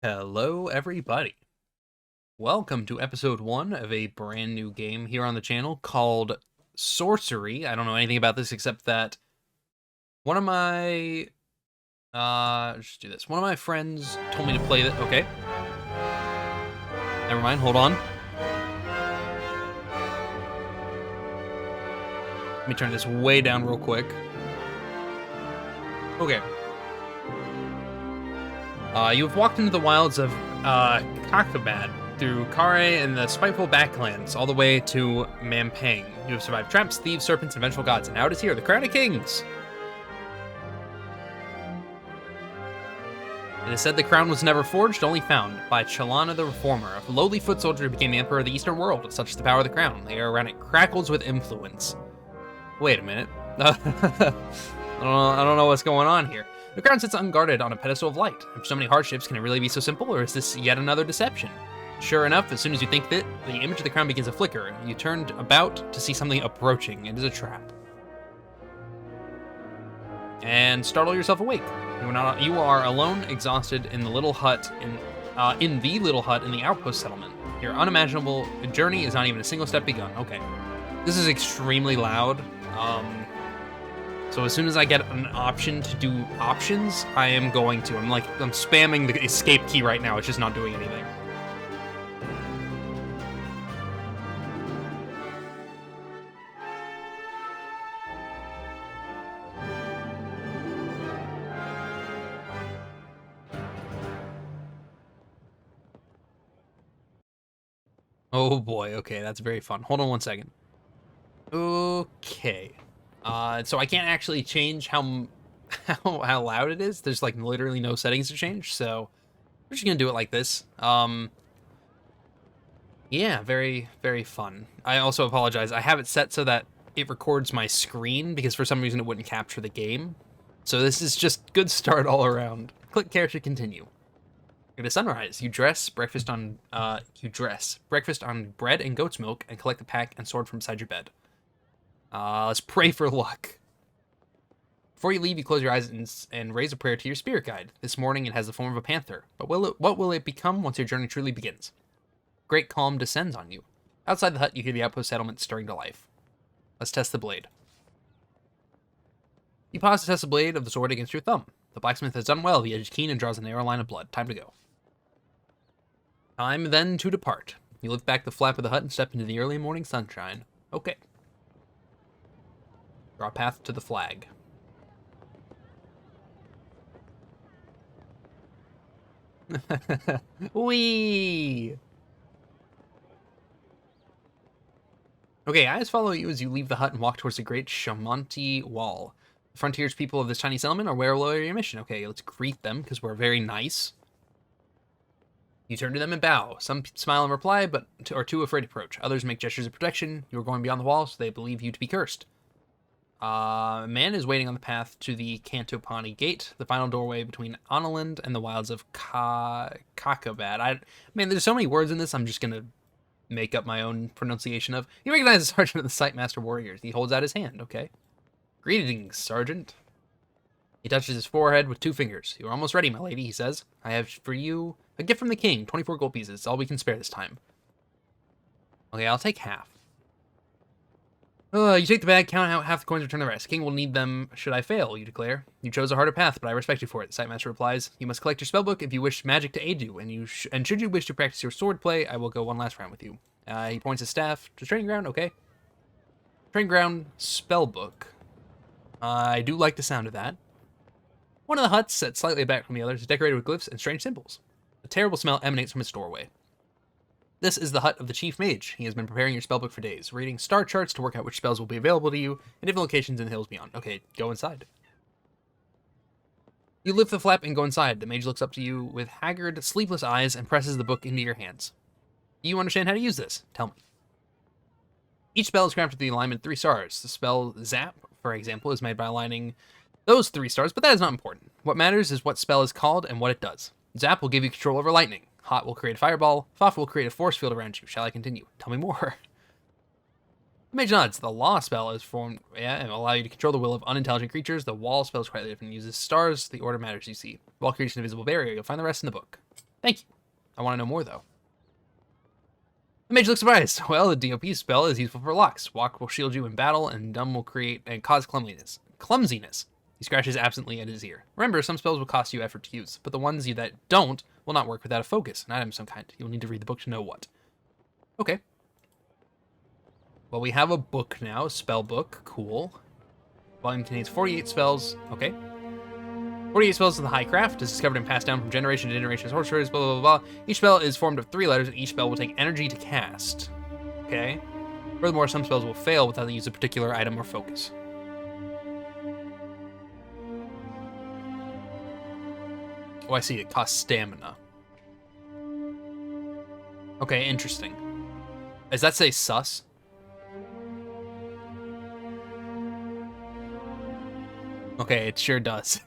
Hello, everybody. Welcome to episode 1 of a brand new game here on the channel called Sorcery. I don't know anything about this except that one of my... just do this. One of my friends told me to play this. Okay. Never mind, hold on. Let me turn this way down real quick. Okay. You have walked into the wilds of Kakabad through Kare and the spiteful Backlands, all the way to Mampang. You have survived traps, thieves, serpents, and vengeful gods, and now it is here, the Crown of Kings! It is said the crown was never forged, only found, by Chalana the Reformer, a lowly foot soldier who became the Emperor of the Eastern World. Such is the power of the crown. The air around it crackles with influence. Wait a minute. I don't know what's going on here. The crown sits unguarded on a pedestal of light. After so many hardships, can it really be so simple, or is this yet another deception? Sure enough, as soon as you think that, the image of the crown begins to flicker. You turned about to see something approaching. It is a trap. And startle yourself awake. You are alone, exhausted in the little hut in the outpost settlement. Your unimaginable journey is not even a single step begun. Okay, this is extremely loud. So as soon as I get an option to do options, I am going to. I'm spamming the escape key right now. It's just not doing anything. Oh boy, okay, that's very fun. Hold on one second. Okay. So I can't actually change how loud it is. There's like literally no settings to change, so we're just gonna do it like this. Yeah, very, very fun. I also apologize. I have it set so that it records my screen because for some reason it wouldn't capture the game. So this is just good start all around. Click care to continue. At a sunrise, you dress breakfast on bread and goat's milk and collect the pack and sword from beside your bed. Let's pray for luck. Before you leave, you close your eyes and raise a prayer to your spirit guide. This morning, it has the form of a panther, but what will it become once your journey truly begins? Great calm descends on you. Outside the hut, you hear the outpost settlement stirring to life. Let's test the blade. You pause to test the blade of the sword against your thumb. The blacksmith has done well. The edge is keen and draws a narrow line of blood. Time to go. Time then to depart. You lift back the flap of the hut and step into the early morning sunshine. Okay. Draw a path to the flag. Whee! Okay, eyes follow you as you leave the hut and walk towards the great Shamanti Wall. The frontiers people of this tiny settlement are well aware of your mission. Okay, let's greet them because we're very nice. You turn to them and bow. Some smile and reply, but are too afraid to approach. Others make gestures of protection. You are going beyond the wall, so they believe you to be cursed. A man is waiting on the path to the Cantopani Gate, the final doorway between Analand and the wilds of Kakabad. Man, there's so many words in this, I'm just gonna make up my own pronunciation of. You recognize the sergeant of the Sightmaster Warriors. He holds out his hand, okay. Greetings, Sergeant. He touches his forehead with 2 fingers. You are almost ready, my lady, he says. I have for you a gift from the king, 24 gold pieces. All we can spare this time. Okay, I'll take half. You take the bag, count out half the coins, return the rest. King will need them should I fail, you declare. You chose a harder path, but I respect you for it, the Sightmaster replies. You must collect your spellbook if you wish magic to aid you, and should you wish to practice your sword play, I will go one last round with you. He points his staff to training ground, okay. Training ground, spellbook. I do like the sound of that. One of the huts, set slightly back from the others, is decorated with glyphs and strange symbols. A terrible smell emanates from its doorway. This is the hut of the Chief Mage. He has been preparing your spellbook for days, reading star charts to work out which spells will be available to you in different locations in the hills beyond. Okay, go inside. You lift the flap and go inside. The mage looks up to you with haggard, sleepless eyes and presses the book into your hands. Do you understand how to use this? Tell me. Each spell is crafted with the alignment 3 stars. The spell Zap, for example, is made by aligning those 3 stars, but that is not important. What matters is what spell is called and what it does. Zap will give you control over lightning. Hot will create a fireball. Foff will create a force field around you. Shall I continue? Tell me more. The mage nods. The law spell is formed, and will allow you to control the will of unintelligent creatures. The wall spell is quite different. It uses stars. The order matters, you see. Wall creates an invisible barrier. You'll find the rest in the book. Thank you. I want to know more, though. The mage looks surprised. Well, the DOP spell is useful for locks. Walk will shield you in battle, and dumb will create and cause clumsiness. He scratches absently at his ear. Remember, some spells will cost you effort to use, but the ones that don't will not work without a focus, an item of some kind. You'll need to read the book to know what. Okay. Well, we have a book now, a spell book. Cool. Volume contains 48 spells. Okay. 48 spells of the High Craft is discovered and passed down from generation to generation as sorcerers, blah, blah, blah, blah. Each spell is formed of 3 letters, and each spell will take energy to cast. Okay. Furthermore, some spells will fail without the use of a particular item or focus. Oh, I see. It costs stamina. Okay, interesting. Does that say sus? Okay, it sure does.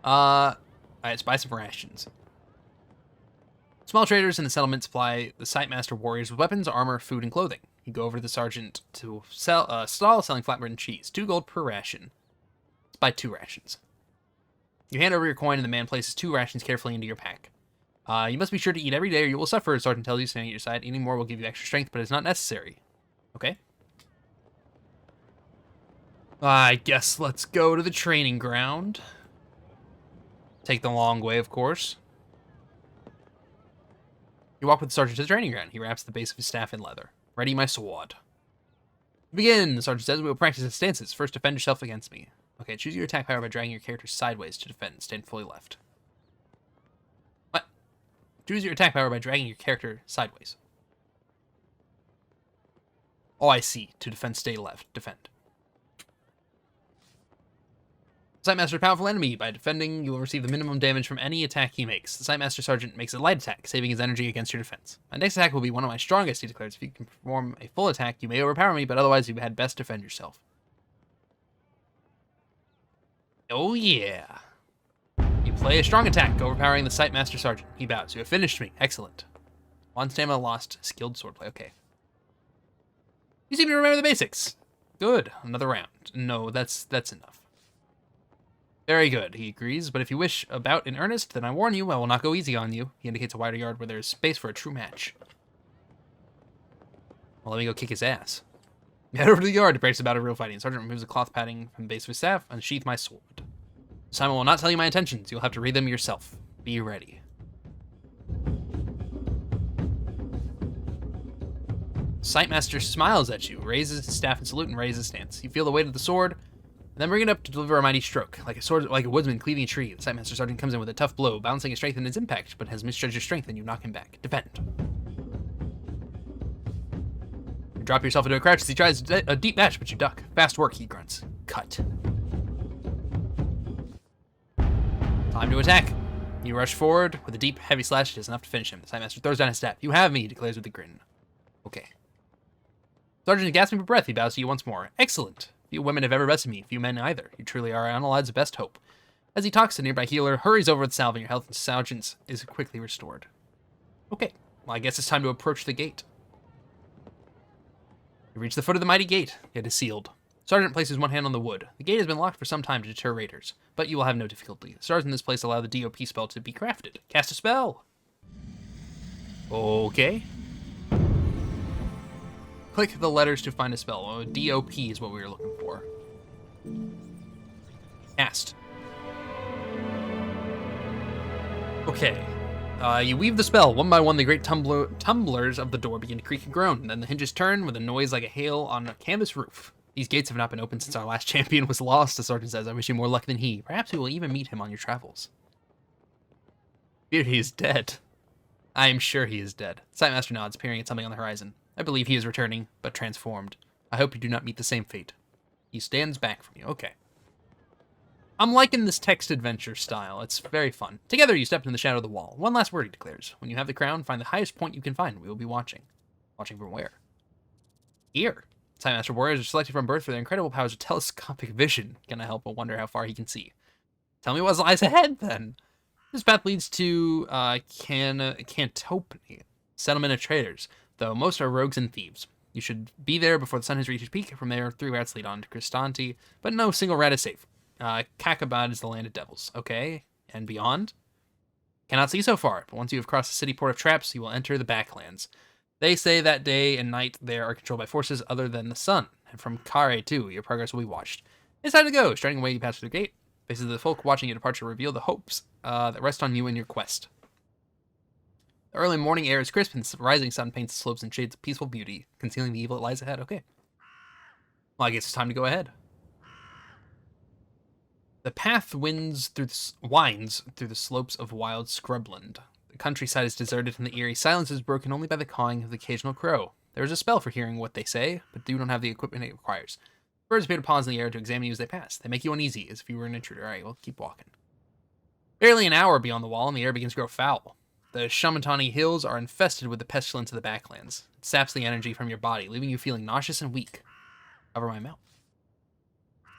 Alright, let's buy some rations. Small traders in the settlement supply the Sightmaster warriors with weapons, armor, food, and clothing. You go over to the sergeant to sell stall selling flatbread and cheese. 2 gold per ration. Let's buy 2 rations. You hand over your coin and the man places 2 rations carefully into your pack. You must be sure to eat every day or you will suffer, the sergeant tells you, standing at your side. Eating more will give you extra strength, but it's not necessary. Okay. I guess let's go to the training ground. Take the long way, of course. You walk with the sergeant to the training ground. He wraps the base of his staff in leather. Ready my sword. Begin, the sergeant says. We will practice the stances. First, defend yourself against me. Okay, choose your attack power by dragging your character sideways to defend. Stand fully left. What? Choose your attack power by dragging your character sideways. Oh, I see. To defend, stay left. Defend. Sightmaster, powerful enemy. By defending, you will receive the minimum damage from any attack he makes. The Sightmaster Sergeant makes a light attack, saving his energy against your defense. My next attack will be one of my strongest, he declares. If you can perform a full attack, you may overpower me, but otherwise you had best defend yourself. Oh yeah. You play a strong attack, overpowering the Sightmaster Sergeant. He bows. You have finished me. Excellent. 1 stamina lost. Skilled swordplay. Okay. You seem to remember the basics. Good. Another round. No, that's enough. Very good, he agrees, but if you wish a bout in earnest, then I warn you, I will not go easy on you. He indicates a wider yard where there is space for a true match. Well, let me go kick his ass. Head over to the yard to practice about a real fighting. Sergeant removes a cloth padding from the base of his staff and sheath my sword. Simon will not tell you my intentions. You'll have to read them yourself. Be ready. Sightmaster smiles at you, raises his staff in salute, and raises his stance. You feel the weight of the sword, and then bring it up to deliver a mighty stroke. Like a woodsman cleaving a tree, the Sightmaster Sergeant comes in with a tough blow, balancing his strength and his impact, but has misjudged your strength and you knock him back. Defend. You drop yourself into a crouch as he tries a deep dash, but you duck. Fast work, he grunts. Cut. Time to attack. You rush forward with a deep, heavy slash. It is enough to finish him. The Sightmaster throws down his staff. You have me, he declares with a grin. Okay. Sergeant is gasping for breath. He bows to you once more. Excellent. Few women have ever bested me, few men either. You truly are Analad's best hope. As he talks, a nearby healer hurries over with salve, and your health and Sergeant's is quickly restored. Okay, well, I guess it's time to approach the gate. You reach the foot of the mighty gate. It is sealed. Sergeant places one hand on the wood. The gate has been locked for some time to deter raiders, but you will have no difficulty. The stars in this place allow the DOP spell to be crafted. Cast a spell! Okay. Click the letters to find a spell. Oh, DOP is what we were looking for. Cast. Okay. You weave the spell. One by one, the great tumblers of the door begin to creak and groan. Then the hinges turn with a noise like a hail on a canvas roof. These gates have not been opened since our last champion was lost, the sergeant says. I wish you more luck than he. Perhaps we will even meet him on your travels. Fear he is dead. I am sure he is dead. Sightmaster nods, peering at something on the horizon. I believe he is returning, but transformed. I hope you do not meet the same fate. He stands back from you. Okay. I'm liking this text adventure style. It's very fun. Together, you step into the shadow of the wall. One last word, he declares. When you have the crown, find the highest point you can find. We will be watching. Watching from where? Here. Sightmaster warriors are selected from birth for their incredible powers of telescopic vision. Can I help but wonder how far he can see? Tell me what lies ahead, then. This path leads to Cantopany, settlement of traders, though most are rogues and thieves. You should be there before the sun has reached its peak. From there, 3 routes lead on to Cristanti, but no single route is safe. Kakabad is the land of devils. Okay, and beyond? Cannot see so far, but once you have crossed the city port of traps, you will enter the backlands. They say that day and night there are controlled by forces other than the sun, and from Kare too, your progress will be watched. It's time to go. Striding away, you pass through the gate. Faces of the folk watching your departure reveal the hopes that rest on you and your quest. The early morning air is crisp, and the rising sun paints the slopes in shades of peaceful beauty, concealing the evil that lies ahead. Okay. Well, I guess it's time to go ahead. The path winds through the slopes of wild scrubland. The countryside is deserted, and the eerie silence is broken only by the cawing of the occasional crow. There is a spell for hearing what they say, but you don't have the equipment it requires. Birds appear to pause in the air to examine you as they pass. They make you uneasy, as if you were an intruder. Alright, well, keep walking. Barely an hour beyond the wall, and the air begins to grow foul. The Shamatani hills are infested with the pestilence of the backlands. It saps the energy from your body, leaving you feeling nauseous and weak. Cover my mouth.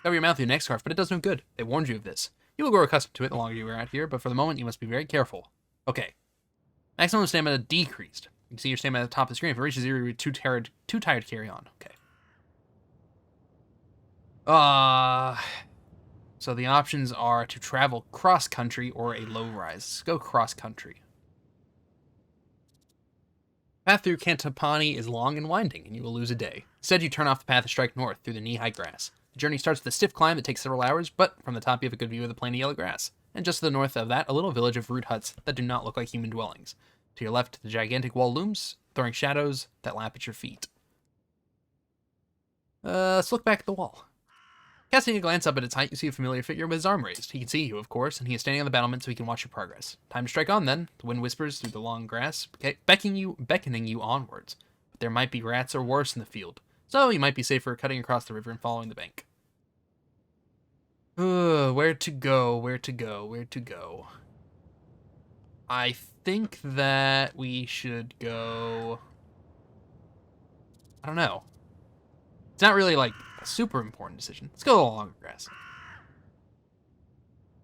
Cover your mouth with your neck scarf, but it does no good. They warned you of this. You will grow accustomed to it the longer you are out here, but for the moment, you must be very careful. Okay. Maximum stamina decreased. You can see your stamina at the top of the screen. If it reaches zero, you're too tired to carry on. Okay. So the options are to travel cross-country or a low rise. Let's go cross-country. Path through Cantopani is long and winding, and you will lose a day. Instead, you turn off the path and strike north through the knee-high grass. The journey starts with a stiff climb that takes several hours, but from the top you have a good view of the plain of yellow grass. And just to the north of that, a little village of rude huts that do not look like human dwellings. To your left, the gigantic wall looms, throwing shadows that lap at your feet. Let's look back at the wall. Casting a glance up at its height, you see a familiar figure with his arm raised. He can see you, of course, and he is standing on the battlement so he can watch your progress. Time to strike on, then. The wind whispers through the long grass, beckoning you onwards. But there might be rats or worse in the field, so you might be safer cutting across the river and following the bank. Where to go, where to go, where to go? I think that we should go... I don't know. It's not really, like, a super important decision. Let's go along the grass.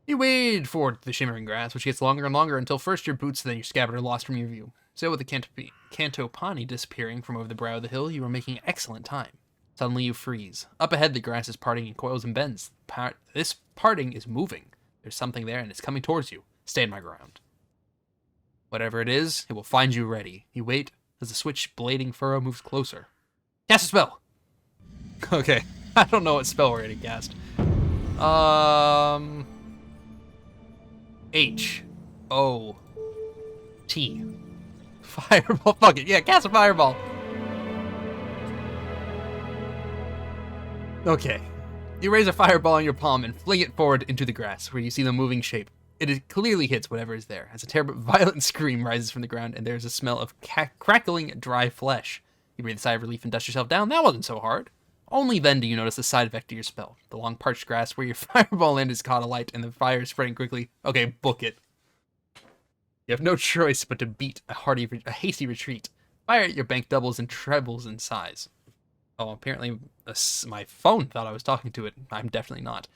You wade forward to the shimmering grass, which gets longer and longer until first your boots, then your scabbard are lost from your view. So with the Cantopani disappearing from over the brow of the hill, you are making excellent time. Suddenly you freeze. Up ahead, the grass is parting in coils and bends. This parting is moving. There's something there, and it's coming towards you. Stand my ground. Whatever it is, it will find you ready. You wait as the switch-blading furrow moves closer. Cast a spell! Okay, I don't know what spell we're gonna cast. H-O-T. Fireball. Fuck it. Yeah, cast a fireball. Okay. You raise a fireball in your palm and fling it forward into the grass, where you see the moving shape. It clearly hits whatever is there, as a terrible, violent scream rises from the ground, and there's a smell of crackling dry flesh. You breathe a sigh of relief and dust yourself down. That wasn't so hard. Only then do you notice the side effect of your spell. The long parched grass where your fireball landed is caught alight, and the fire is spreading quickly. Okay, book it. You have no choice but to beat a hasty retreat. Fire at your bank doubles and trebles in size. Oh, apparently my phone thought I was talking to it. I'm definitely not.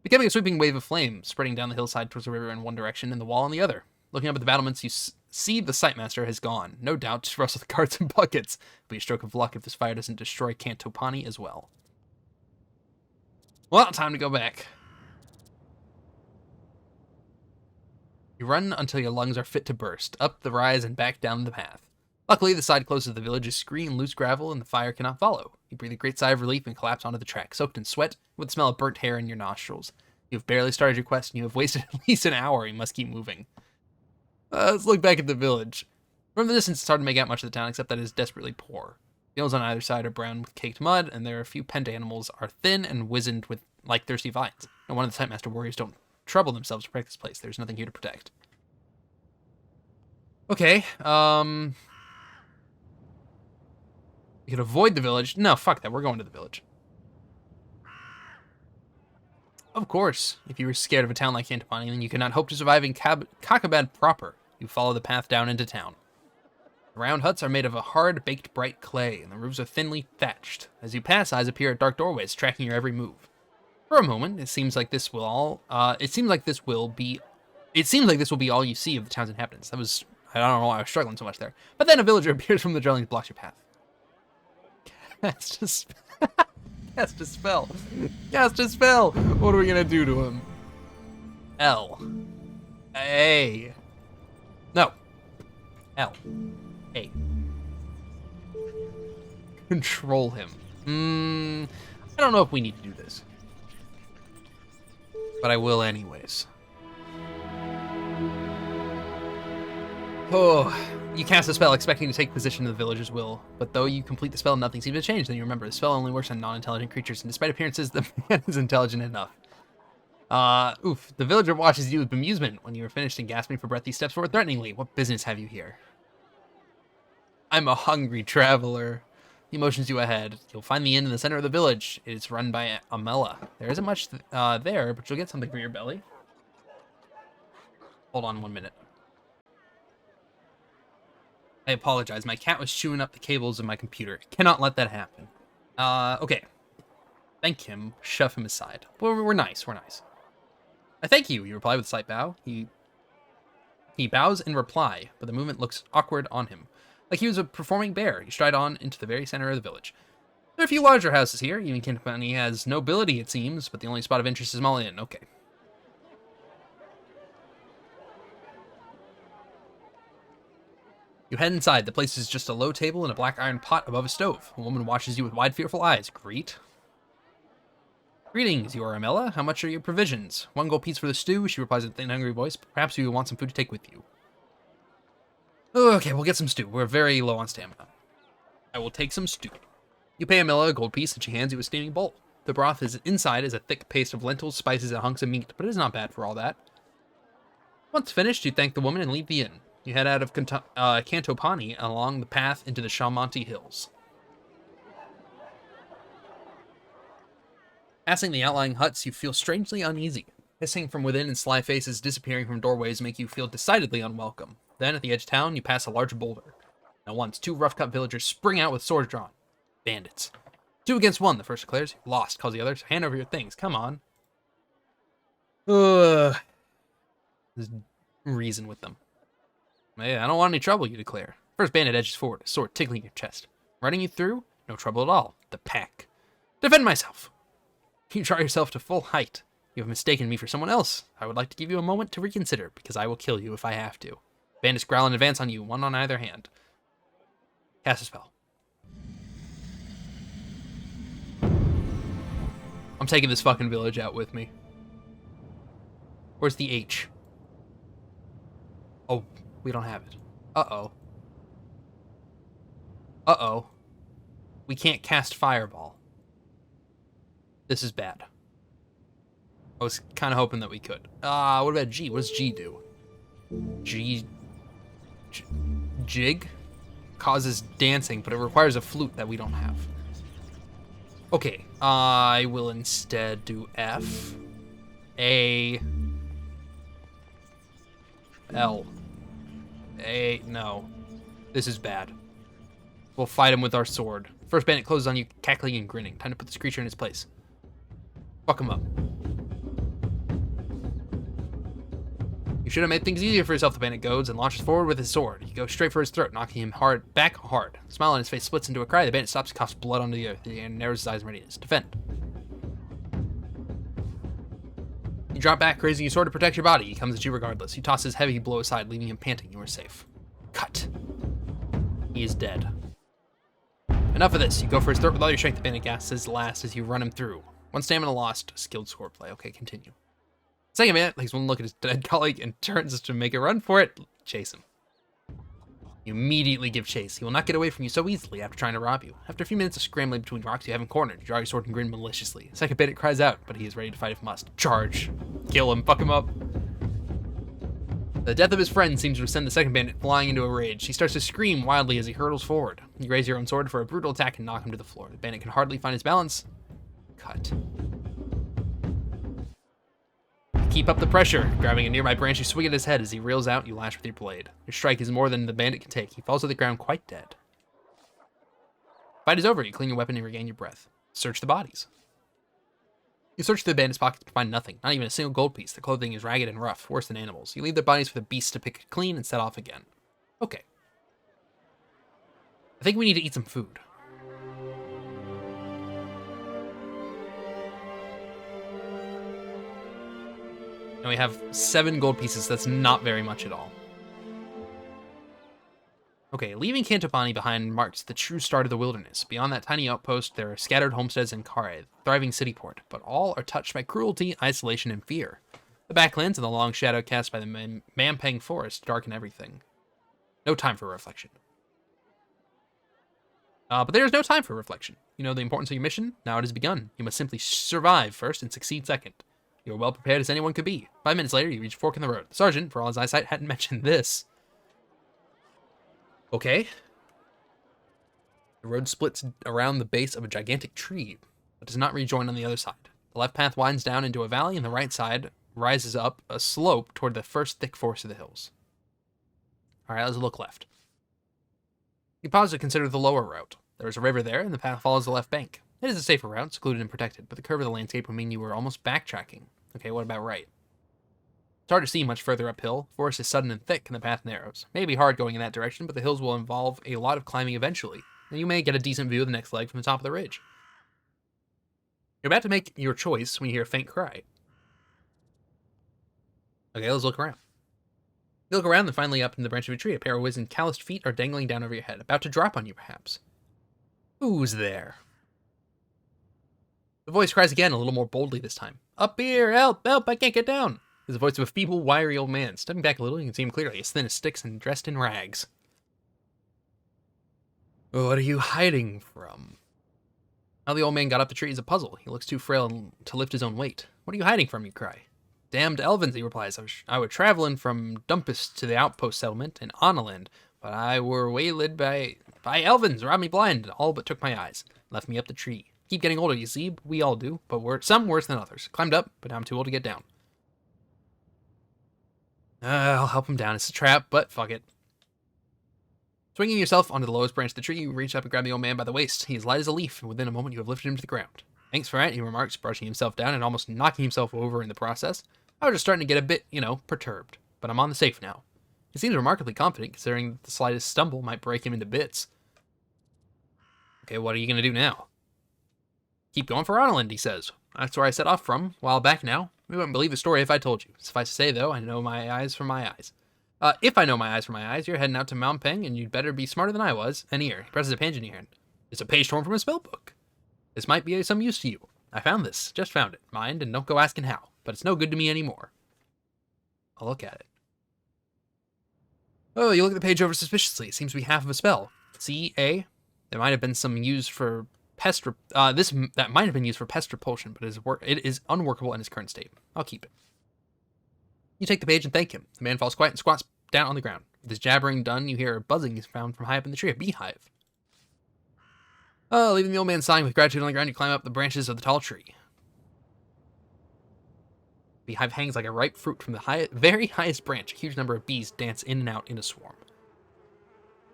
Becoming a sweeping wave of flame, spreading down the hillside towards the river in one direction and the wall in the other. Looking up at the battlements, you see the Sightmaster has gone. No doubt to rustle the carts and buckets. It'll be a stroke of luck if this fire doesn't destroy Cantopani as well. Well, time to go back. You run until your lungs are fit to burst, up the rise and back down the path. Luckily, the side closest to the village is scree and loose gravel, and the fire cannot follow. You breathe a great sigh of relief and collapse onto the track, soaked in sweat, with the smell of burnt hair in your nostrils. You have barely started your quest, and you have wasted at least an hour. You must keep moving. Let's look back at the village. From the distance, it's hard to make out much of the town, except that it is desperately poor. Fields on either side are brown with caked mud, and there are a few pent animals are thin and wizened with like thirsty vines. And one of the Sightmaster warriors don't trouble themselves to protect this place. There's nothing here to protect. Okay, you could avoid the village. No, fuck that. We're going to the village. Of course, if you were scared of a town like Cantopani, then you cannot hope to survive in Kakabad proper. You follow the path down into town. The round huts are made of a hard-baked bright clay, and the roofs are thinly thatched. As you pass, eyes appear at dark doorways, tracking your every move. For a moment, it seems like this will be all you see of the town's inhabitants. I don't know why I was struggling so much there. But then a villager appears from the dwelling and blocks your path. Cast a spell. Cast a spell. What are we gonna do to him? L. A. No. L. A. Control him. I don't know if we need to do this. But I will anyways. Oh, you cast a spell expecting to take position in the villager's will, but though you complete the spell, nothing seems to change. Then you remember the spell only works on non-intelligent creatures, and despite appearances, the man is intelligent enough. The villager watches you with bemusement. When you are finished and gasping for breath, he steps forward threateningly. What business have you here? I'm a hungry traveler. He motions you ahead. You'll find the inn in the center of the village. It is run by Amela. There isn't much there, but you'll get something for your belly. Hold on 1 minute. I apologize. My cat was chewing up the cables of my computer. Cannot let that happen. Okay. Thank him. Shove him aside. We're nice. We're nice. I thank you. You reply with a slight bow. He bows in reply, but the movement looks awkward on him. Like he was a performing bear. You stride on into the very center of the village. There are a few larger houses here. Even Company has nobility, it seems, but the only spot of interest is Small Inn. Okay. You head inside. The place is just a low table and a black iron pot above a stove. A woman watches you with wide, fearful eyes. Greetings, you are Amela. How much are your provisions? 1 gold piece for the stew, she replies in a thin, hungry voice. Perhaps you want some food to take with you. Okay, we'll get some stew. We're very low on stamina. I will take some stew. You pay Amela a gold piece, and she hands you a steaming bowl. The broth inside is a thick paste of lentils, spices, and hunks of meat, but it is not bad for all that. Once finished, you thank the woman and leave the inn. You head out of Cantopani along the path into the Shalmonte Hills. Passing the outlying huts, you feel strangely uneasy. Hissing from within and sly faces disappearing from doorways make you feel decidedly unwelcome. Then, at the edge of town, you pass a large boulder. At once, 2 rough-cut villagers spring out with swords drawn. Bandits. 2 against 1, the first declares. Lost, calls the others. Hand over your things, come on. Just reason with them. Hey, I don't want any trouble, you declare. First bandit edges forward, a sword tickling your chest. Running you through? No trouble at all. The pack. Defend myself! You draw yourself to full height. You have mistaken me for someone else. I would like to give you a moment to reconsider, because I will kill you if I have to. Bandits growl and advance on you, 1 on either hand. Cast a spell. I'm taking this fucking village out with me. Where's the H? Oh, we don't have it. Uh-oh. Uh-oh. We can't cast Fireball. This is bad. I was kind of hoping that we could. What about G? What does G do? Jig? Causes dancing, but it requires a flute that we don't have. Okay, I will instead do F. A. L. A. No. This is bad. We'll fight him with our sword. First bandit closes on you, cackling and grinning. Time to put this creature in its place. Fuck him up. You should have made things easier for yourself, the bandit goads, and launches forward with his sword. You go straight for his throat, knocking him back hard. A smile on his face splits into a cry. The bandit stops, coughs blood onto the earth, and narrows his eyes in readiness. Defend. You drop back, raising your sword to protect your body. He comes at you regardless. You toss his heavy blow aside, leaving him panting. You are safe. Cut. He is dead. Enough of this. You go for his throat with all your strength. The bandit gasps his last as you run him through. 1 stamina lost. Skilled swordplay. Okay, continue. Second bandit takes 1 look at his dead colleague and turns to make a run for it. Chase him. You immediately give chase. He will not get away from you so easily after trying to rob you. After a few minutes of scrambling between rocks, you have him cornered. You draw your sword and grin maliciously. The second bandit cries out, but he is ready to fight if must. Charge. Kill him. Fuck him up. The death of his friend seems to send the second bandit flying into a rage. He starts to scream wildly as he hurtles forward. You raise your own sword for a brutal attack and knock him to the floor. The bandit can hardly find his balance. Cut. Keep up the pressure. Grabbing a nearby branch, you swing at his head. As he reels out, you lash with your blade. Your strike is more than the bandit can take. He falls to the ground quite dead. Fight is over. You clean your weapon and regain your breath. Search the bodies. You search the bandit's pockets but find nothing. Not even a single gold piece. The clothing is ragged and rough, worse than animals. You leave their bodies for the beasts to pick it clean and set off again. Okay. I think we need to eat some food. And we have 7 gold pieces. That's not very much at all. Okay, leaving Cantopani behind marks the true start of the wilderness. Beyond that tiny outpost, there are scattered homesteads and Kare, thriving city port, but all are touched by cruelty, isolation, and fear. The backlands and the long shadow cast by the Mampang forest darken everything. No time for reflection. But there is no time for reflection. You know the importance of your mission? Now it has begun. You must simply survive first and succeed second. You are well prepared as anyone could be. 5 minutes later, you reach a fork in the road. The sergeant, for all his eyesight, hadn't mentioned this. Okay. The road splits around the base of a gigantic tree, but does not rejoin on the other side. The left path winds down into a valley, and the right side rises up a slope toward the first thick forest of the hills. All right, let's look left. You pause to consider the lower route. There is a river there, and the path follows the left bank. It is a safer route, secluded and protected, but the curve of the landscape would mean you were almost backtracking. Okay, what about right? It's hard to see much further uphill. The forest is sudden and thick, and the path narrows. It may be hard going in that direction, but the hills will involve a lot of climbing eventually, and you may get a decent view of the next leg from the top of the ridge. You're about to make your choice when you hear a faint cry. Okay, let's look around. You look around and finally up in the branch of a tree. A pair of wizened, calloused feet are dangling down over your head, about to drop on you, perhaps. Who's there? The voice cries again, a little more boldly this time. Up here! Help! Help! I can't get down! It's the voice of a feeble, wiry old man. Stepping back a little, you can see him clearly, as thin as sticks and dressed in rags. What are you hiding from? How the old man got up the tree is a puzzle. He looks too frail to lift his own weight. What are you hiding from, you cry? Damned elvins, he replies. I were traveling from Dumpus to the outpost settlement in Onaland, but I were waylaid by elvins, robbed me blind, and all but took my eyes. Left me up the tree. Keep getting older, you see. We all do, but some worse than others. Climbed up, but now I'm too old to get down. I'll help him down. It's a trap, but fuck it. Swinging yourself onto the lowest branch of the tree, you reach up and grab the old man by the waist. He is light as a leaf, and within a moment you have lifted him to the ground. Thanks for that, he remarks, brushing himself down and almost knocking himself over in the process. I was just starting to get a bit, perturbed, but I'm on the safe now. He seems remarkably confident, considering the slightest stumble might break him into bits. Okay, what are you going to do now? Keep going for Arnoland, he says. That's where I set off from, a while back now. We wouldn't believe the story if I told you. Suffice to say, though, I know my eyes from my eyes. If I know my eyes from my eyes, you're heading out to Mount Peng, and you'd better be smarter than I was. And here, he presses a page in your hand. It's a page torn from a spell book. This might be of some use to you. I found this. Just found it. Mind, and don't go asking how. But it's no good to me anymore. I'll look at it. Oh, you look at the page over suspiciously. It seems to be half of a spell. C.A. There might have been some used for pest... that might have been used for pest repulsion, but it is unworkable in its current state. I'll keep it. You take the page and thank him. The man falls quiet and squats down on the ground. With his jabbering done, you hear a buzzing found from high up in the tree, a beehive. Leaving the old man sighing with gratitude on the ground, you climb up the branches of the tall tree. The beehive hangs like a ripe fruit from the very highest branch. A huge number of bees dance in and out in a swarm.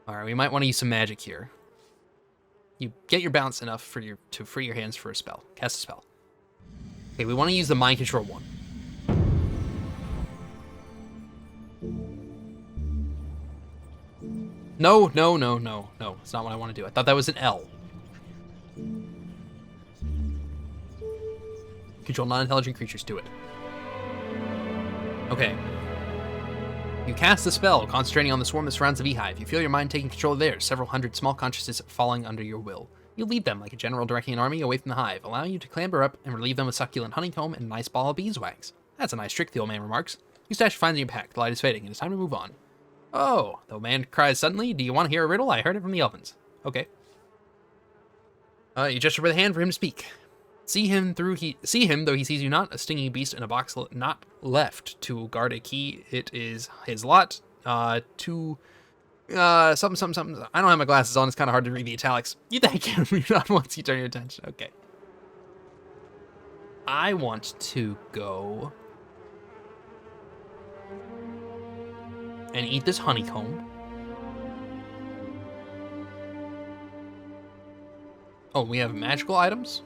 Alright, we might want to use some magic here. You get your balance enough to free your hands for a spell. Cast a spell. Okay, we want to use the mind control one. No. It's not what I want to do. I thought that was an L. Control non-intelligent creatures. Do it. Okay. You cast the spell, concentrating on the swarm that surrounds the beehive. You feel your mind taking control of theirs, several hundred small consciousnesses falling under your will. You lead them like a general directing an army away from the hive, allowing you to clamber up and relieve them with succulent honeycomb and a nice ball of beeswax. That's a nice trick, the old man remarks. You stash your finds in your pack. The light is fading, and it's time to move on. Oh, the old man cries suddenly. Do you want to hear a riddle? I heard it from the elvins. Okay. You gesture with a hand for him to speak. See him, though he sees you not, a stinging beast in a box not left to guard a key. It is his lot. Something. I don't have my glasses on. It's kind of hard to read the italics. You thank him not once you turn your attention. Okay. I want to go and eat this honeycomb. Oh, we have magical items?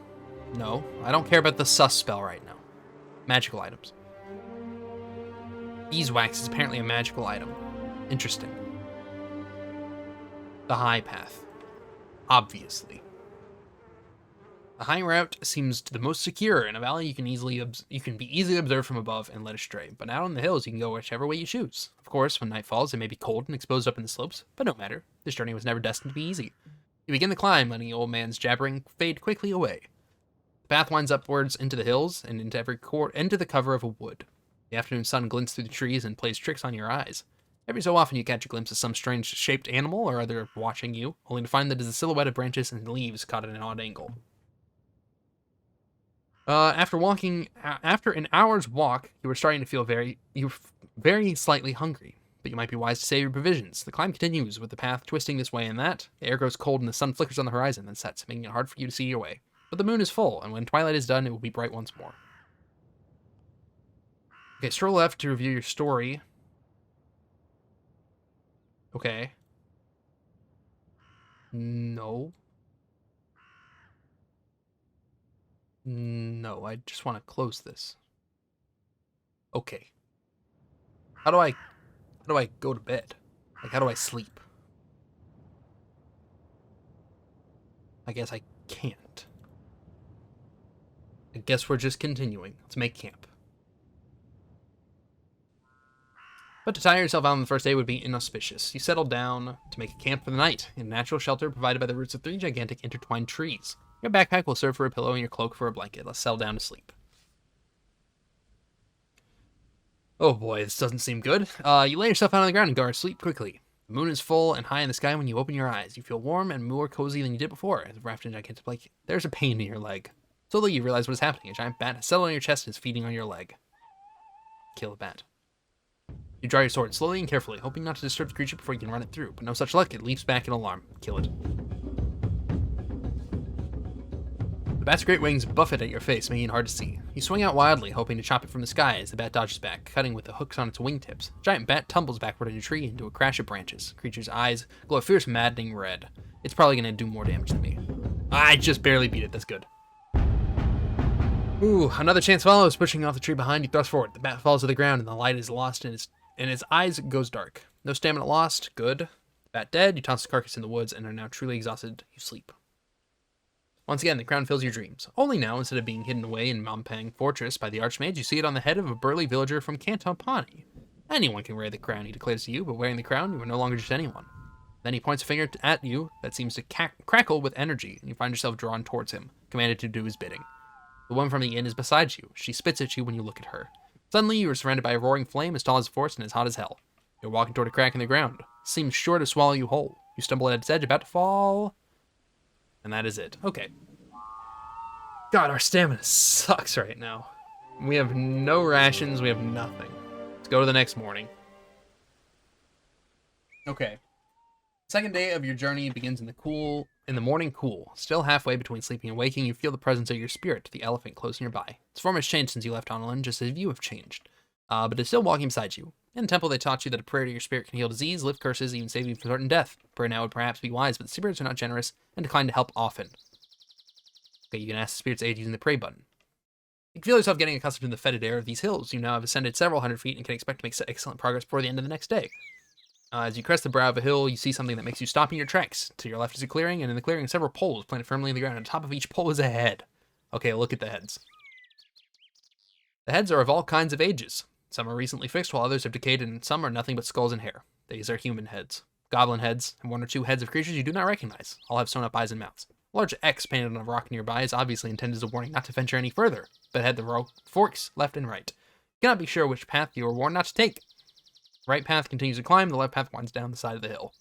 No, I don't care about the sus spell right now. Magical items. Beeswax is apparently a magical item. Interesting. The high path. Obviously. The high route seems the most secure. In a valley, you can be easily observed from above and led astray. But out in the hills, you can go whichever way you choose. Of course, when night falls, it may be cold and exposed up in the slopes, but no matter. This journey was never destined to be easy. You begin the climb, letting the old man's jabbering fade quickly away. The path winds upwards into the hills and into the cover of a wood. The afternoon sun glints through the trees and plays tricks on your eyes. Every so often, you catch a glimpse of some strange-shaped animal or other watching you, only to find that it is a silhouette of branches and leaves caught at an odd angle. After an hour's walk, you were starting to feel very slightly hungry, but you might be wise to save your provisions. The climb continues, with the path twisting this way and that. The air grows cold and the sun flickers on the horizon, then sets, making it hard for you to see your way. But the moon is full, and when twilight is done, it will be bright once more. Okay, stroll left to review your story. Okay. No. No, I just want to close this. Okay. How do I go to bed? Like, how do I sleep? I guess I can't. I guess we're just continuing. Let's make camp. But to tire yourself out on the first day would be inauspicious. You settle down to make a camp for the night, in a natural shelter provided by the roots of 3 gigantic intertwined trees. Your backpack will serve for a pillow and your cloak for a blanket. Let's settle down to sleep. Oh boy, this doesn't seem good. You lay yourself out on the ground and go to sleep quickly. The moon is full and high in the sky when you open your eyes. You feel warm and more cozy than you did before, as wrapped in a gigantic blanket. There's a pain in your leg. Slowly you realize what is happening. A giant bat has settled on your chest and is feeding on your leg. Kill the bat. You draw your sword slowly and carefully, hoping not to disturb the creature before you can run it through, but no such luck. It leaps back in alarm. Kill it. The bat's great wings buffet at your face, making it hard to see. You swing out wildly, hoping to chop it from the sky as the bat dodges back, cutting with the hooks on its wingtips. The giant bat tumbles backward in a tree into a crash of branches. The creature's eyes glow a fierce, maddening red. It's probably going to do more damage than me. I just barely beat it. That's good. Ooh, another chance follows. Pushing off the tree behind you, thrust forward. The bat falls to the ground, and the light is lost in its eyes goes dark. No stamina lost. Good. Bat dead. You toss the carcass in the woods and are now truly exhausted. You sleep. Once again, the crown fills your dreams. Only now, instead of being hidden away in Mompang Fortress by the Archmage, you see it on the head of a burly villager from Cantopani. Anyone can wear the crown, he declares to you, but wearing the crown, you are no longer just anyone. Then he points a finger at you that seems to crackle with energy, and you find yourself drawn towards him, commanded to do his bidding. The woman from the inn is beside you. She spits at you when you look at her. Suddenly, you are surrounded by a roaring flame as tall as a forest and as hot as hell. You're walking toward a crack in the ground. It seems sure to swallow you whole. You stumble at its edge, about to fall. And that is it. Okay. God, our stamina sucks right now. We have no rations. We have nothing. Let's go to the next morning. Okay. Second day of your journey begins in the morning cool. Still halfway between sleeping and waking, you feel the presence of your spirit, the elephant close nearby. Its form has changed since you left Onalin, just as you have changed. But it's still walking beside you. In the temple, they taught you that a prayer to your spirit can heal disease, lift curses, even save you from certain death. Prayer now would perhaps be wise, but the spirits are not generous and decline to help often. Okay, you can ask the spirit's aid using the pray button. You can feel yourself getting accustomed to the fetid air of these hills. You now have ascended several hundred feet and can expect to make excellent progress before the end of the next day. As you crest the brow of a hill, you see something that makes you stop in your tracks. To your left is a clearing, and in the clearing, several poles planted firmly in the ground. On top of each pole is a head. Okay, look at the heads. The heads are of all kinds of ages. Some are recently fixed, while others have decayed, and some are nothing but skulls and hair. These are human heads, goblin heads, and 1 or 2 heads of creatures you do not recognize. All have sewn-up eyes and mouths. A large X painted on a rock nearby is obviously intended as a warning not to venture any further, but had the forks left and right. You cannot be sure which path you are warned not to take. The right path continues to climb, the left path winds down the side of the hill.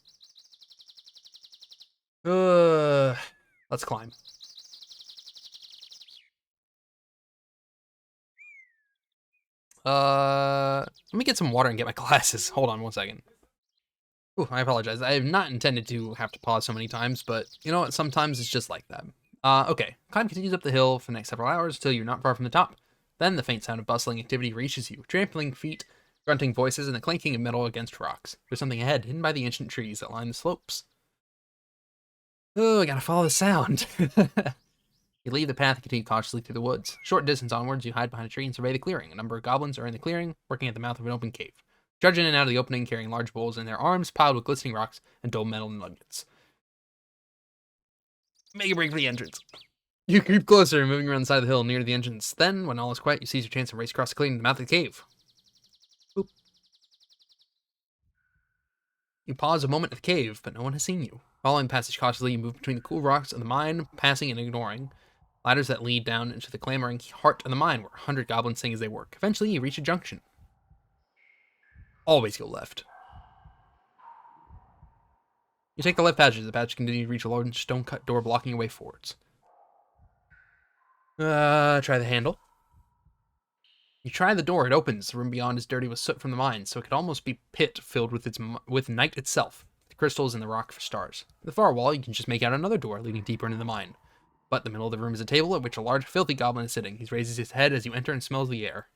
Let's climb. Let me get some water and get my glasses. Hold on 1 second. Ooh, I apologize. I have not intended to have to pause so many times, but you know what? Sometimes it's just like that. Okay. Climb continues up the hill for the next several hours until you're not far from the top. Then the faint sound of bustling activity reaches you. Trampling feet, grunting voices, and the clanking of metal against rocks. There's something ahead, hidden by the ancient trees that line the slopes. Oh, I gotta follow the sound. You leave the path and continue cautiously through the woods. Short distance onwards, you hide behind a tree and survey the clearing. A number of goblins are in the clearing, working at the mouth of an open cave. Charge in and out of the opening, carrying large bowls in their arms, piled with glistening rocks and dull metal nuggets. Make a break for the entrance. You creep closer, moving around the side of the hill near the entrance. Then, when all is quiet, you seize your chance and race across the clearing to the mouth of the cave. Boop. You pause a moment at the cave, but no one has seen you. Following the passage cautiously, you move between the cool rocks of the mine, passing and ignoring ladders that lead down into the clamoring heart of the mine, where 100 goblins sing as they work. Eventually, you reach a junction. Always go left. You take the left passage. The passage continues to reach a large stone-cut door blocking your way forwards. Try the handle. You try the door, it opens. The room beyond is dirty with soot from the mine, so it could almost be pit filled with night itself. The crystals in the rock for stars. At the far wall, you can just make out another door leading deeper into the mine. But in the middle of the room is a table at which a large, filthy goblin is sitting. He raises his head as you enter and smells the air.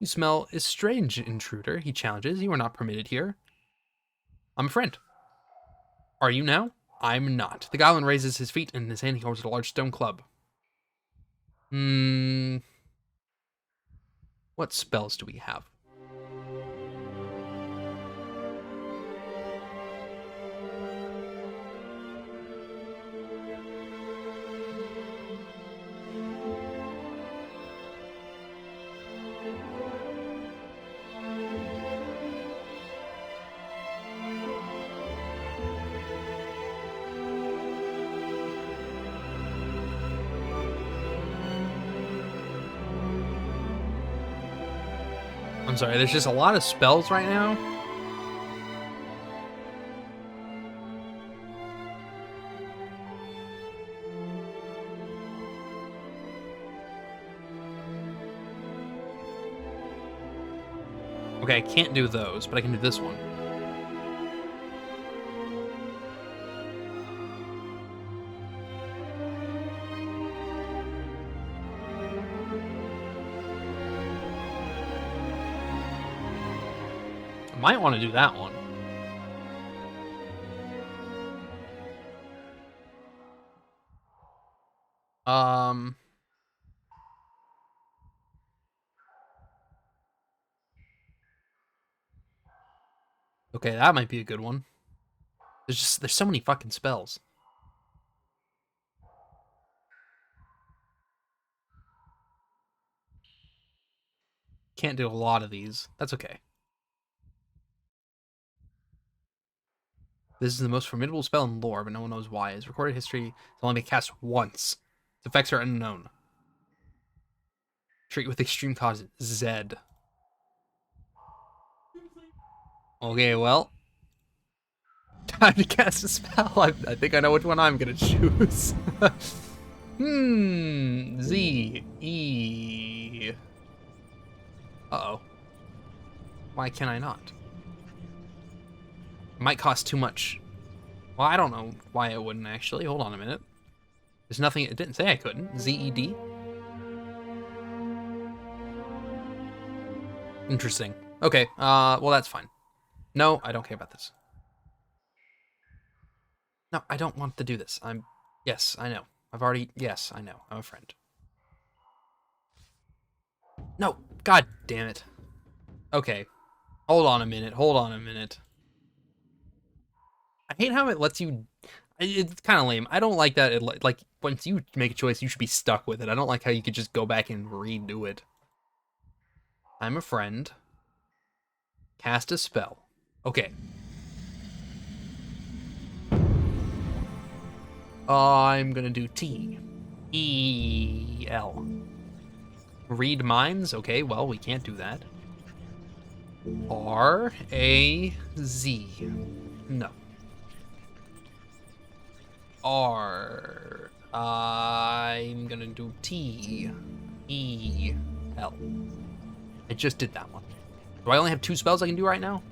You smell is strange, intruder, he challenges. You are not permitted here. I'm a friend. Are you now? I'm not. The goblin raises his feet, and in his hand he holds a large stone club. What spells do we have? I'm sorry, there's just a lot of spells right now. Okay, I can't do those, but I can do this one. Might want to do that one. Okay, that might be a good one. There's so many fucking spells. Can't do a lot of these. That's okay. This is the most formidable spell in lore, but no one knows why. As recorded history, it's only been cast once. Its effects are unknown. Treat with extreme caution. Zed. Okay, well. Time to cast a spell. I think I know which one I'm gonna choose. Z. E. Uh-oh. Why can I not? It might cost too much. Well, I don't know why it wouldn't, actually. Hold on a minute. There's nothing... It didn't say I couldn't. Z-E-D. Interesting. Okay, well, that's fine. No, I don't care about this. No, I don't want to do this. Yes, I know. Yes, I know. I'm a friend. No, god damn it. Okay. Hold on a minute. I hate how it lets you... It's kind of lame. I don't like that. Like, once you make a choice, you should be stuck with it. I don't like how you could just go back and redo it. I'm a friend. Cast a spell. Okay. I'm gonna do T. E. L. Read minds? Okay, well, we can't do that. R. A. Z. No. R. I'm gonna do T. E. L. I just did that one. Do I only have 2 spells I can do right now?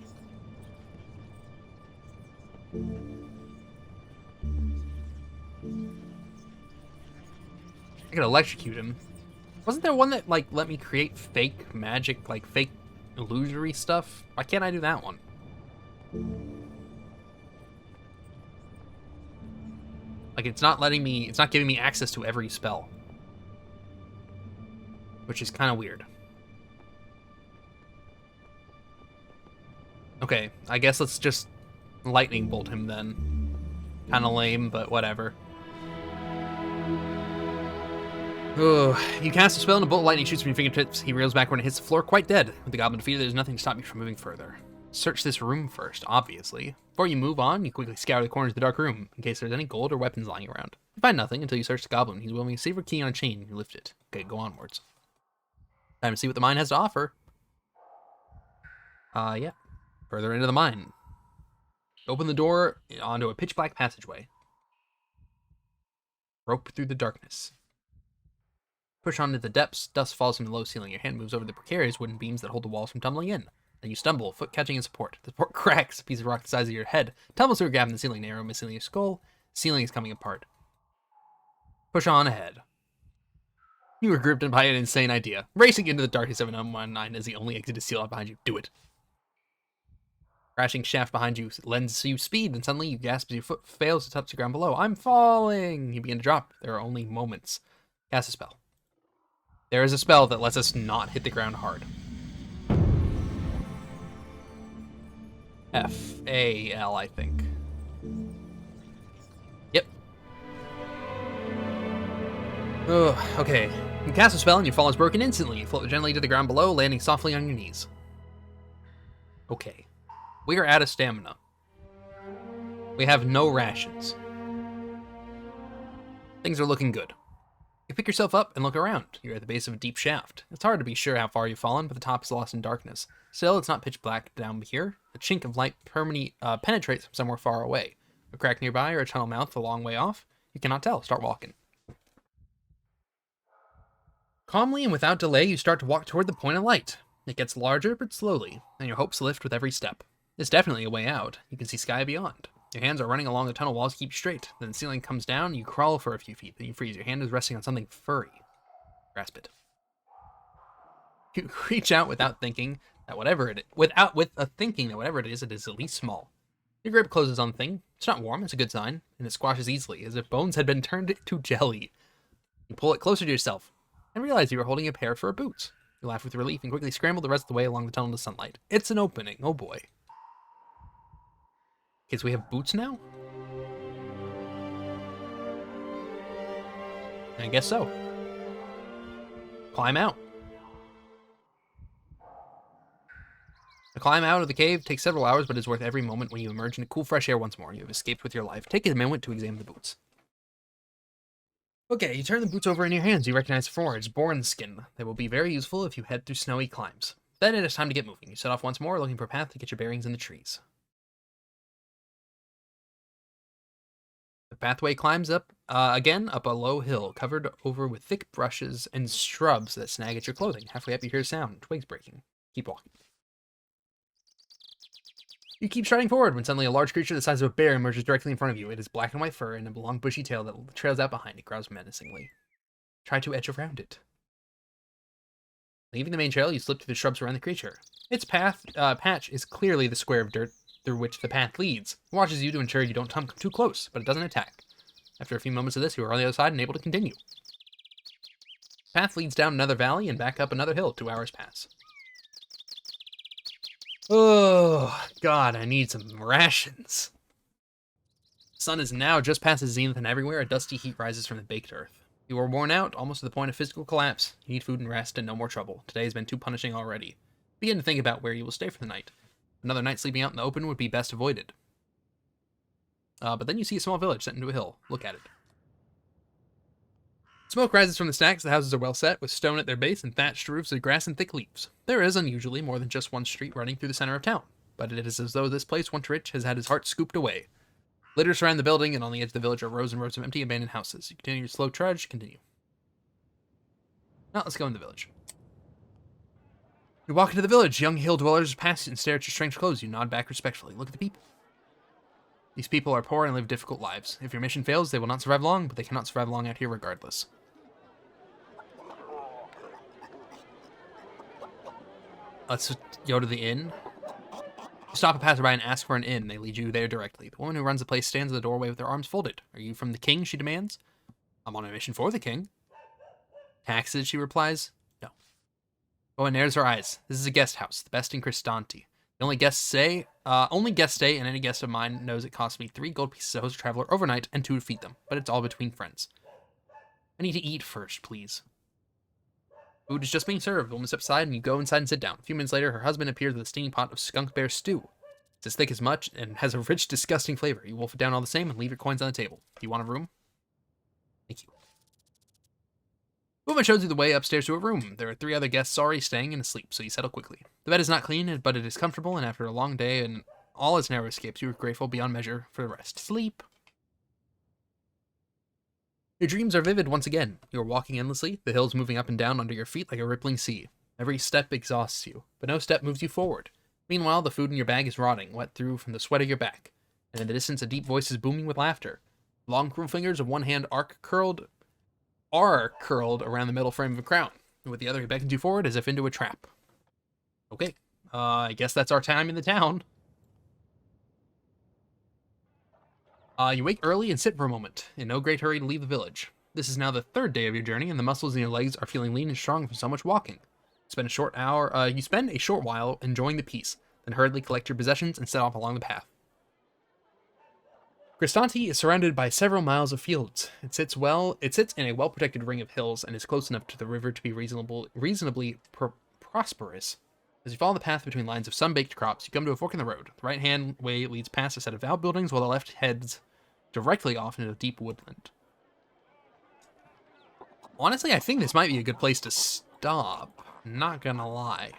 I could electrocute him. Wasn't there one that, like, let me create fake magic, like, fake illusory stuff? Why can't I do that one? Like, it's not giving me access to every spell. Which is kind of weird. Okay, I guess let's just lightning bolt him then. Kind of lame, but whatever. Ugh. You cast a spell and a bolt of lightning shoots from your fingertips. He reels backward and hits the floor quite dead. With the goblin defeated, there's nothing to stop you from moving further. Search this room first, obviously. Before you move on, you quickly scour the corners of the dark room, in case there's any gold or weapons lying around. You find nothing until you search the goblin. He's wielding a silver key on a chain, and you lift it. Okay, go onwards. Time to see what the mine has to offer. Yeah. Further into the mine. Open the door onto a pitch-black passageway. Rope through the darkness. Push on into the depths, dust falls from the low ceiling. Your hand moves over the precarious wooden beams that hold the walls from tumbling in. Then you stumble, foot catching in support. The support cracks, a piece of rock the size of your head tumbles through a gap in the ceiling, narrow, missing your skull. The ceiling is coming apart. Push on ahead. You are gripped by an insane idea. Racing into the darkness of an M19 as the only exit is sealed out behind you. Do it. Crashing shaft behind you lends you speed, and suddenly you gasp as your foot fails to touch the ground below. I'm falling! You begin to drop. There are only moments. Cast a spell. There is a spell that lets us not hit the ground hard. F-A-L, I think. Yep. Ugh, okay. You cast a spell and your fall is broken instantly. You float gently to the ground below, landing softly on your knees. Okay. We are out of stamina. We have no rations. Things are looking good. You pick yourself up and look around. You're at the base of a deep shaft. It's hard to be sure how far you've fallen, but the top is lost in darkness. Still, it's not pitch black down here. A chink of light penetrates from somewhere far away. A crack nearby or a tunnel mouth a long way off? You cannot tell. Start walking. Calmly and without delay, you start to walk toward the point of light. It gets larger, but slowly, and your hopes lift with every step. It's definitely a way out. You can see sky beyond. Your hands are running along the tunnel walls to keep you straight. Then the ceiling comes down, you crawl for a few feet, then you freeze. Your hand is resting on something furry. Grasp it. You reach out without thinking that whatever it is, with a thinking that whatever it is at least small. Your grip closes on the thing. It's not warm, it's a good sign, and it squashes easily, as if bones had been turned to jelly. You pull it closer to yourself, and realize you are holding a pair of boots. You laugh with relief and quickly scramble the rest of the way along the tunnel to sunlight. It's an opening, oh boy. Okay, so we have boots now? I guess so. Climb out. The climb out of the cave takes several hours, but is worth every moment when you emerge into cool, fresh air once more. You have escaped with your life. Take a moment to examine the boots. Okay, you turn the boots over in your hands. You recognize the forage, boar skin. They will be very useful if you head through snowy climbs. Then it is time to get moving. You set off once more, looking for a path to get your bearings in the trees. The pathway climbs up, again, up a low hill, covered over with thick brushes and shrubs that snag at your clothing. Halfway up, you hear a sound, twigs breaking. Keep walking. You keep striding forward when suddenly a large creature the size of a bear emerges directly in front of you. It has black and white fur and a long bushy tail that trails out behind it, growls menacingly. Try to edge around it. Leaving the main trail, you slip through the shrubs around the creature. Its patch is clearly the square of dirt through which the path leads. It watches you to ensure you don't come too close, but it doesn't attack. After a few moments of this, you are on the other side and able to continue. The path leads down another valley and back up another hill. 2 hours pass. Oh, God, I need some rations. The sun is now just past the zenith, and everywhere a dusty heat rises from the baked earth. You are worn out, almost to the point of physical collapse. You need food and rest and no more trouble. Today has been too punishing already. Begin to think about where you will stay for the night. Another night sleeping out in the open would be best avoided. But then you see a small village set into a hill. Look at it. Smoke rises from the stacks. The houses are well set, with stone at their base and thatched roofs of grass and thick leaves. There is, unusually, more than just one street running through the center of town, but it is as though this place, once rich, has had his heart scooped away. Litter surround the building, and on the edge of the village are rows and rows of empty, abandoned houses. You continue your slow trudge. Continue. Now let's go in the village. You walk into the village. Young hill dwellers pass and stare at your strange clothes. You nod back respectfully. Look at the people. These people are poor and live difficult lives. If your mission fails, they will not survive long, but they cannot survive long out here regardless. Let's go to the inn. You stop a passerby and ask for an inn. They lead you there directly. The woman who runs the place stands in the doorway with her arms folded. Are you from the king? She demands. I'm on a mission for the king. Taxes, she replies. No. Oh, and there's her eyes. This is a guest house, the best in Cristanti. The only guest stay, and any guest of mine knows it costs me 3 gold pieces to host a traveler overnight and 2 to feed them. But it's all between friends. I need to eat first, please. Food is just being served. The woman steps aside, and you go inside and sit down. A few minutes later, her husband appears with a steaming pot of skunk bear stew. It's as thick as much and has a rich, disgusting flavor. You wolf it down all the same and leave your coins on the table. Do you want a room? Thank you. The woman shows you the way upstairs to a room. There are 3 other guests already staying and asleep, so you settle quickly. The bed is not clean, but it is comfortable, and after a long day and all its narrow escapes, you are grateful beyond measure for the rest. Sleep. Your dreams are vivid once again. You are walking endlessly, the hills moving up and down under your feet like a rippling sea. Every step exhausts you, but no step moves you forward. Meanwhile, the food in your bag is rotting, wet through from the sweat of your back. And in the distance, a deep voice is booming with laughter. Long, cruel fingers of one hand are curled around the metal frame of a crown. And with the other, he beckons you forward as if into a trap. Okay, I guess that's our time in the town. You wake early and sit for a moment, in no great hurry to leave the village. This is now the 3rd day of your journey, and the muscles in your legs are feeling lean and strong from so much walking. You spend a short while enjoying the peace, then hurriedly collect your possessions and set off along the path. Cristanti is surrounded by several miles of fields. It sits in a well-protected ring of hills and is close enough to the river to be reasonably prosperous. As you follow the path between lines of sun-baked crops, you come to a fork in the road. The right-hand way leads past a set of outbuildings, while the left heads directly off into deep woodland. Honestly, I think this might be a good place to stop. Not gonna lie.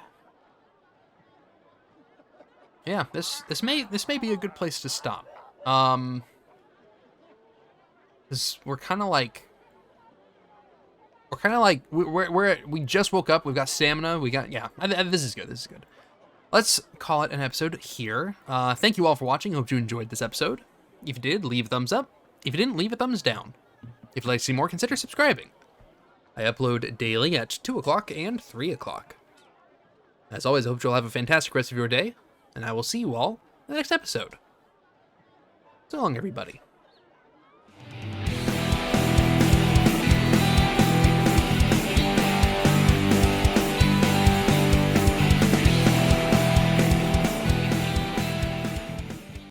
Yeah, this may be a good place to stop. We're kind of like we just woke up. We've got stamina. This is good. This is good. Let's call it an episode here. Thank you all for watching. I hope you enjoyed this episode. If you did, leave a thumbs up. If you didn't, leave a thumbs down. If you'd like to see more, consider subscribing. I upload daily at 2 o'clock and 3 o'clock. As always, I hope you'll have a fantastic rest of your day, and I will see you all in the next episode. So long, everybody.